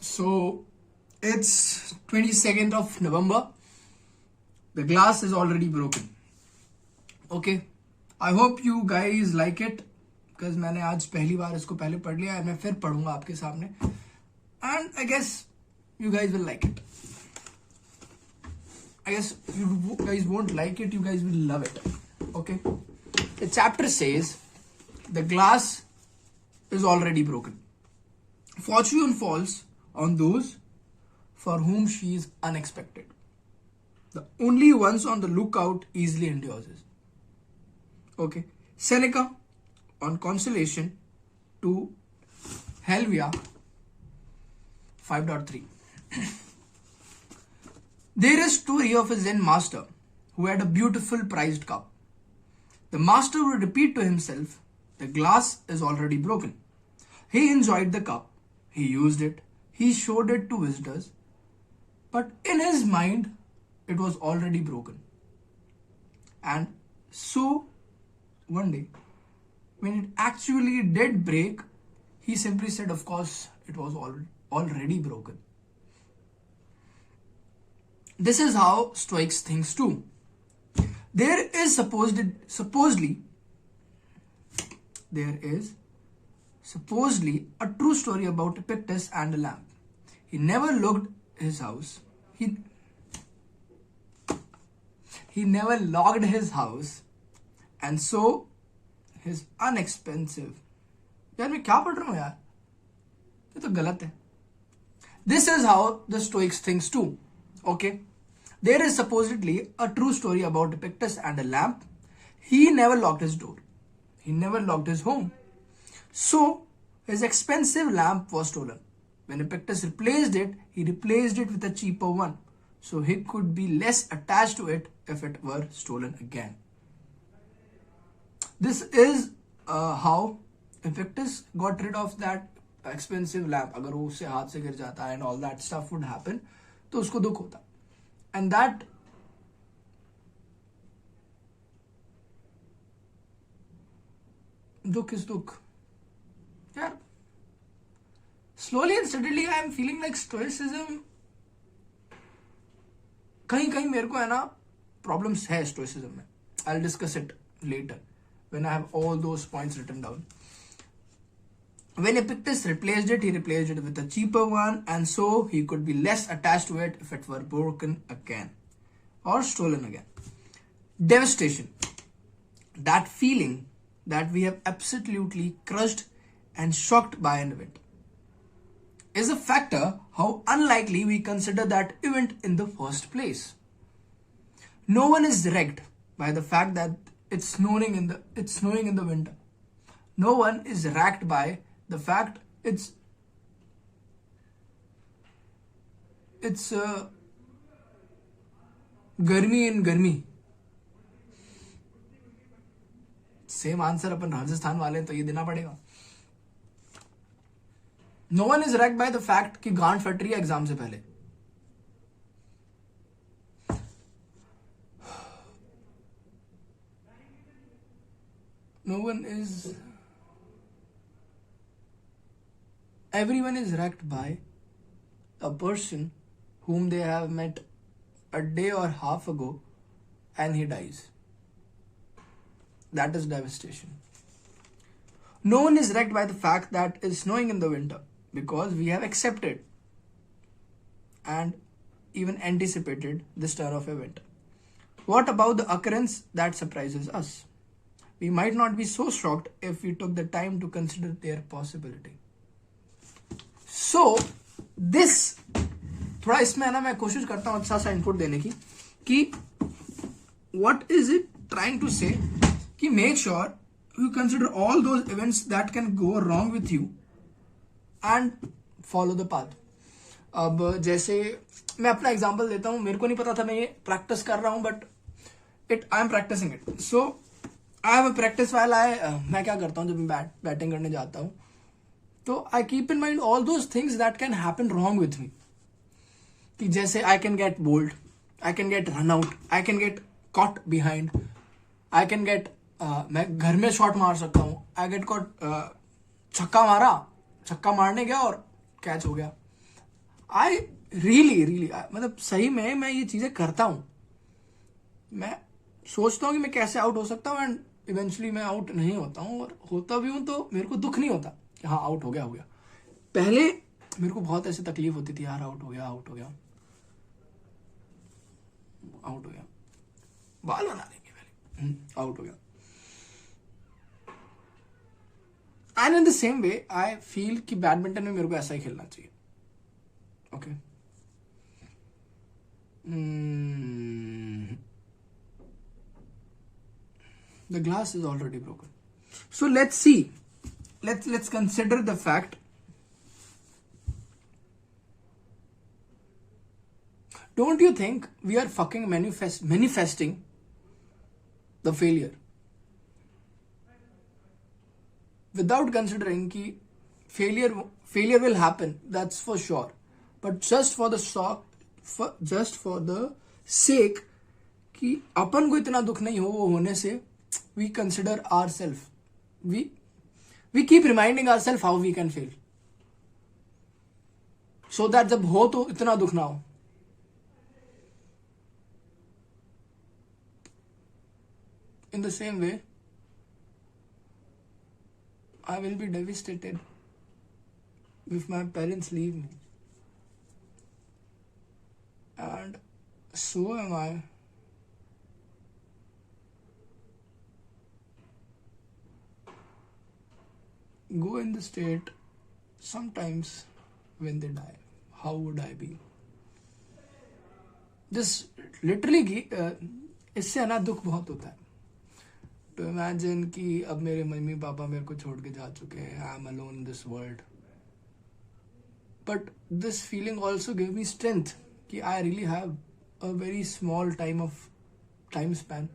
So it's 22nd of November. The glass is already broken. Okay. I hope you guys like it because मैंने आज पहली बार इसको पहले पढ़ लिया है. मैं फिर पढ़ूंगा आपके सामने. And I guess you guys will like it. I guess you guys won't like it. You guys will love it. Okay. The chapter says the glass is already broken. Fortune falls on those for whom she is unexpected. The only ones on the lookout easily endures it. Okay. Seneca on Consolation to Helvia 5.3. There is a story of a Zen master who had a beautiful prized cup. The master would repeat to himself, the glass is already broken. He enjoyed the cup. He used it. He showed it to visitors. But in his mind, it was already broken. And so, one day, when it actually did break, he simply said, of course, it was already broken. This is how Stoics thinks too. There is supposedly a true story about Epictetus and a lamp. He never locked his house. He never locked his house, and so his unexpensive. यार मैं क्या पढ़ रहा हूँ यार? ये तो गलत है. This is how the Stoics thinks too. Okay. There is supposedly a true story about Epictetus and a lamp. He never locked his door. He never locked his home. So, his expensive lamp was stolen. When Epictetus replaced it, he replaced it with a cheaper one. So, he could be less attached to it if it were stolen again. This is how Epictetus got rid of that expensive lamp. अगर वो उससे हाथ से गिर जाता and all that stuff would happen, तो उसको दुख होता. And that दुख is दुख. Yeah. Slowly and steadily I am feeling like stoicism. कहीं मेरे को है ना problems है stoicism में. I'll discuss it later when I have all those points written down. When Epictetus replaced it, he replaced it with a cheaper one, and so he could be less attached to it if it were broken again or stolen again. Devastation. That feeling that we have absolutely crushed and shocked by an event is a factor how unlikely we consider that event in the first place. No one is wrecked by the fact that it's snowing in the winter. No one is racked by the fact it's गर्मी इन गर्मी. Same answer अपन राजस्थान वाले तो ये देना पड़ेगा. No one is wrecked by the fact कि गांड फट रही है एग्जाम से पहले. No one is Everyone is wrecked by a person whom they have met a day or half ago and he dies. That is devastation. No one is wrecked by the fact that it's snowing in the winter because we have accepted and even anticipated this turn of event. What about the occurrence that surprises us? We might not be so shocked if we took the time to consider their possibility. So, this थोड़ा इसमें है ना मैं कोशिश करता हूँ अच्छा सा इनपुट देने की कि what is it trying to say कि make sure you consider all those events that can go wrong with you and follow the path. अब जैसे मैं अपना एग्जांपल देता हूँ. मेरे को नहीं पता था मैं ये प्रैक्टिस कर रहा हूँ but I am practising it. So I have a practice while मैं क्या करता हूँ जब मैं बैटिंग करने जाता हूँ तो I keep in mind all those things that can happen wrong with me. कि जैसे I can get bowled, I can get run out, I can get caught behind, I can get मैं घर में shot मार सकता हूँ, I get caught छक्का मारा, छक्का मारने गया और कैच हो गया. आई रियली मतलब सही में मैं ये चीजें करता हूं. मैं सोचता हूं कि मैं कैसे आउट हो सकता हूं एंड इवेंचुअली मैं आउट नहीं होता हूं, और होता भी हूं तो मेरे को दुख नहीं होता कि हाँ आउट हो गया. पहले मेरे को बहुत ऐसे तकलीफ होती थी, यार आउट हो गया, बाल बना देंगे पहले, आउट हो गया. And in the same way I feel कि बैडमिंटन में मेरे को ऐसा ही खेलना चाहिए. Okay. The glass is already broken. So let's see. Let's consider the fact. Don't you think we are fucking manifesting the failure? Without considering कि failure will happen, that's for sure. But just for the sake कि अपन को इतना दुख नहीं हो वो होने से, we consider ourselves. We keep reminding ourselves how we can fail. So that जब हो तो इतना दुख ना हो. In the same way, I will be devastated if my parents leave me. And so am I. Go in the state sometimes when they die. How would I be? This literally इससे ना दुख बहुत होता है. To imagine कि अब मेरे mummy papa मेरे को छोड़ के जा चुके हैं. I am alone in this world. But this feeling also gave me strength कि I really have a very small time span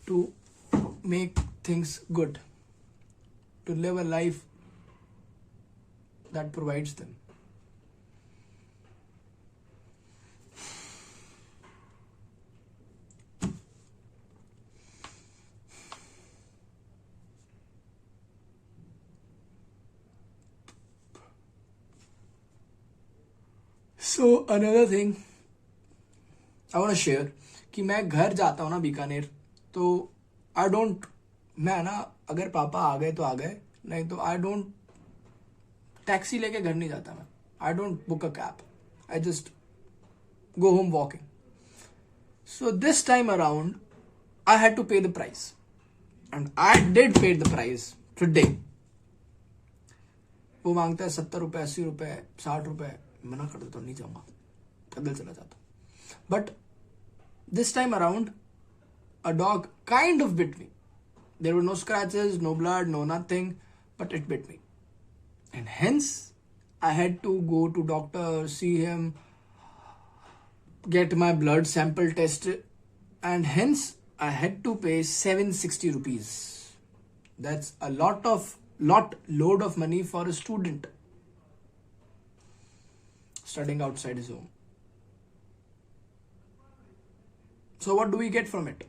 to make things good, to live a life that provides them. So another thing I want to share कि मैं घर जाता हूँ ना बीकानेर, तो मैं ना अगर पापा आ गए तो आ गए, नहीं तो आई डोंट टैक्सी लेके घर नहीं जाता. मैं I don't book a cab, I just go home walking. So this time around I had to pay the price and I did pay the price today. वो मांगता है 70 रुपए, 80 रुपए, 60 रुपए. मना कर देता हूँ, नहीं जाऊंगा, पैदल चला जाता हूँ. But this time around a dog kind of bit me. There were no scratches, no blood, no nothing, but it bit me. And hence, I had to go to doctor, see him, get my blood sample tested, and hence I had to pay 760 rupees. That's a load of money for a student studying outside his home. So what do we get from it?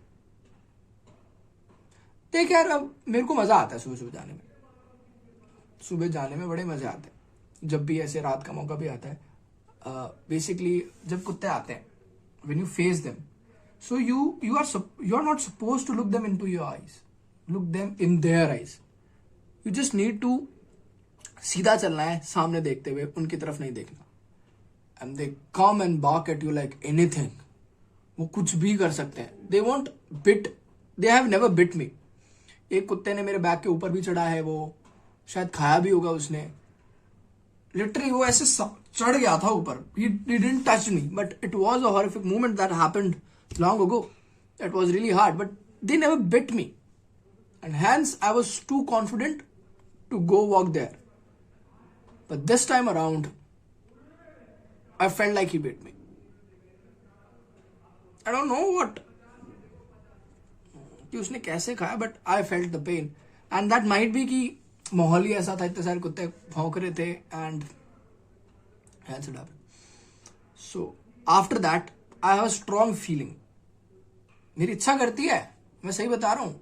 देख यार, अब मेरे को मजा आता है सुबह जाने में बड़े मजे आते हैं. जब भी ऐसे रात का मौका भी आता है, बेसिकली जब कुत्ते आते हैं, when you face them, so you are not supposed to look them into your eyes, look them in their eyes. You just need to सीधा चलना है, सामने देखते हुए, उनकी तरफ नहीं देखना. And they come and bark at you like anything. वो कुछ भी कर सकते हैं. They have never bit me. एक कुत्ते ने मेरे बैग के ऊपर भी चढ़ा है, वो शायद खाया भी होगा उसने. लिटरली वो ऐसे चढ़ गया था ऊपर. He didn't touch me, but it was a horrific moment that happened long ago. It was really hard, but they never bit me, and hence I was too confident to go walk there. But this time around, I felt like he bit me. I don't know what कि उसने कैसे खाया, but I felt the pain. And that might be कि माहौल ही ऐसा था, इतने सारे कुत्ते भौंक रहे थे, and so after that I have a strong feeling. मेरी इच्छा करती है, मैं सही बता रहा हूँ,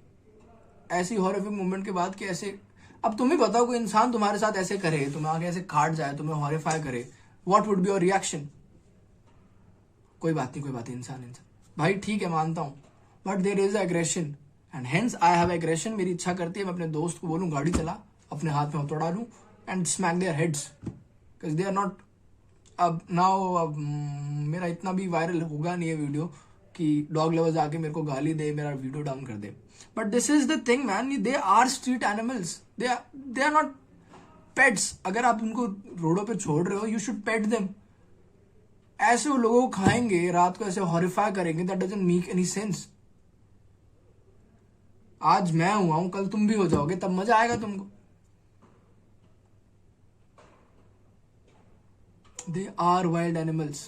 ऐसी हॉरिफिक मूवमेंट के बाद कि ऐसे, अब तुम ही बताओ कोई इंसान तुम्हारे साथ ऐसे करे, तुम्हें आगे ऐसे काट जाए, तुम्हें हॉरिफाई करे, what would be your reaction? कोई बात नहीं, इंसान भाई ठीक है, मानता हूँ, but there is aggression and hence I have aggression. मेरी इच्छा करती है मैं अपने दोस्त को बोलूँ गाड़ी चला, अपने हाथ में हथौड़ा लूँ and smack their heads, because they are not. अब मेरा इतना भी वायरल होगा नहीं है वीडियो कि डॉग लवर्स आके मेरे को गाली दे, मेरा वीडियो डाउन कर दे. But this is the thing man, they are street animals, they are not pets. अगर आप उनको रोडों पे छोड़ रहे हो, यू शुड पेट देम. ऐसे वो लोगों को खाएंगे, रात को ऐसे हॉरिफाई करेंगे, that doesn't make any sense. आज मैं हुआ हूं, कल तुम भी हो जाओगे, तब मजा आएगा तुमको. They are wild animals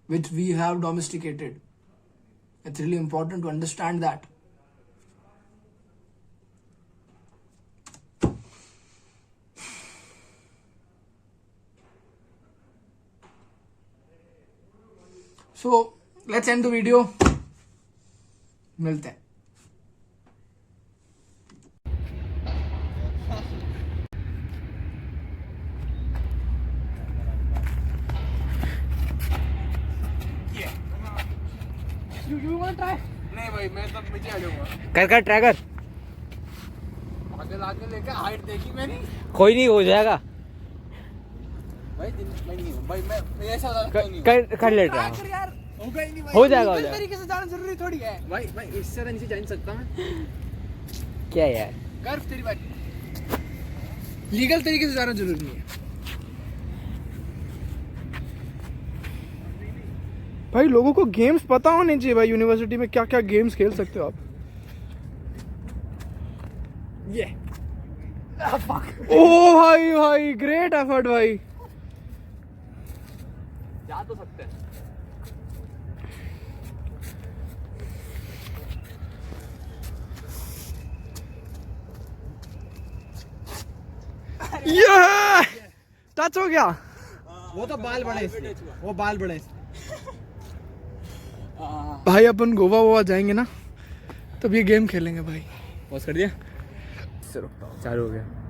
which we have domesticated. It's really important to understand that. So let's end the video. मिलते हैं. You want to try? नहीं भाई, मैं तो नीचे आ जाऊंगा. कर ट्राई कर. आगे लेके हाइट देखी मैंने. कोई नहीं, हो जाएगा. भाई मैं ऐसा कर ले ट्राई. होगा ही नहीं भाई. हो जाएगा. इस तरीके से जाना जरूरी थोड़ी है भाई. इससे ज्यादा नीचे जा नहीं सकता मैं. क्या यार, कर तेरी बात. लीगल तरीके से जाना जरूरी नहीं है भाई. लोगों को गेम्स पता होने चाहिए भाई. यूनिवर्सिटी में क्या क्या गेम्स खेल सकते हो आप. ये ओ भाई ग्रेट एफर्ट भाई. जा तो सकते हैं. ये टच हो गया. वो तो बाल बड़े, वो बाल बड़े. भाई अपन गोवा जाएंगे ना, तब ये गेम खेलेंगे भाई. पॉज कर दिया, चालू हो गया.